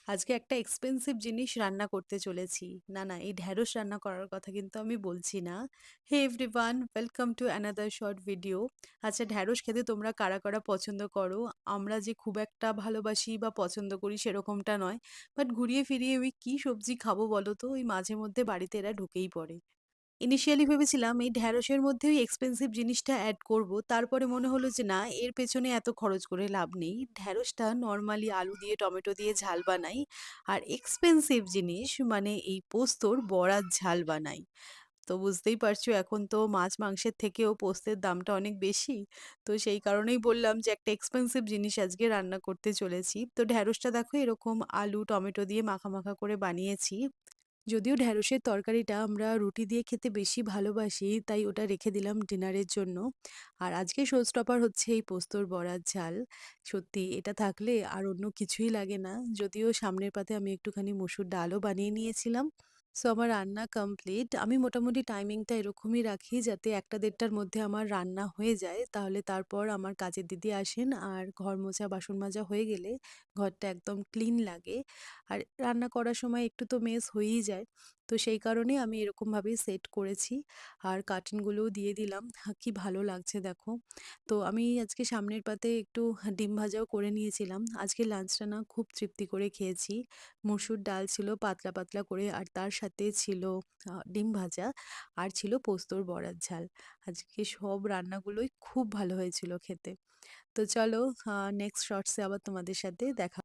আজকে একটা এক্সপেন্সিভ জিনিস রান্না করতে চলেছি। না, এই ঢ্যাঁড়স রান্না করার কথা কিন্তু আমি বলছি না। Hey everyone, welcome to another short video. আচ্ছা, ঢ্যাঁড়স খেতে তোমরা কারা পছন্দ করো? আমরা যে খুব একটা ভালোবাসি বা পছন্দ করি সেরকমটা নয়। বাট ঘুরিয়ে ফিরিয়ে ওই কি সবজি খাবো বলো তো? ওই মাঝে মধ্যে বাড়িতে এরা ঢুকেই পড়ে। ইনিশিয়ালি ভেবেছিলাম এই ঢ্যাঁড়সের মধ্যে ওই এক্সপেন্সিভ জিনিসটা এড করব। তারপরে মনে হলো যে না, এর পেছনে এত খরচ করে লাভ নেই। ঢ্যাঁড়সটা নরমালি আলু দিয়ে টমেটো দিয়ে ঝাল বানাই। আর এক্সপেন্সিভ জিনিস মানে এই পোস্তর বড়ার ঝাল বানাই। তো বুঝতেই পারছো এখন তো মাছ মাংসের থেকেও পোস্তের দামটা অনেক বেশি। তো সেই কারণেই বললাম যে একটা এক্সপেন্সিভ জিনিস আজকে রান্না করতে চলেছি। তো ঢ্যাঁড়সটা দেখো এরকম আলু টমেটো দিয়ে মাখা করে বানিয়েছি। যদিও ঢ্যাঁড়সের তরকারিটা আমরা রুটি দিয়ে খেতে বেশি ভালোবাসি, তাই ওটা রেখে দিলাম ডিনারের জন্য। আর আজকে শো স্টপার হচ্ছে এই পোস্তর বড়ার ঝাল। সত্যি এটা থাকলে আর অন্য কিছুই লাগে না। যদিও সামনের পাতে আমি একটুখানি মসুর ডালও বানিয়ে নিয়েছিলাম। সো আমার রান্না কমপ্লিট। আমি মোটামুটি টাইমিংটা এরকমই রাখি যাতে ১টা-১.৫টার মধ্যে আমার রান্না হয়ে যায়। তাহলে তারপর আমার কাজের দিদি আসেন আর ঘর মোছা বাসন মাজা হয়ে গেলে ঘরটা একদম ক্লিন লাগে। আর রান্না করার সময় একটু তো মেস হয়েই যায়। তো সেই কারণেই আমি এরকমভাবেই সেট করেছি। আর কার্টেনগুলোও দিয়ে দিলাম। কি ভালো লাগছে দেখো। তো আমি আজকে সামনের পাতে একটু ডিম ভাজাও করে নিয়েছিলাম। আজকে লাঞ্চটা না খুব তৃপ্তি করে খেয়েছি। মসুর ডাল ছিল পাতলা করে, আর তার সাথে ছিল ডিম ভাজা, আর ছিল পোস্তর বড়ার ঝাল। আজকে সব রান্নাগুলোই খুব ভালো হয়েছিল খেতে। তো চলো, নেক্সট শর্টসে আবার তোমাদের সাথে দেখা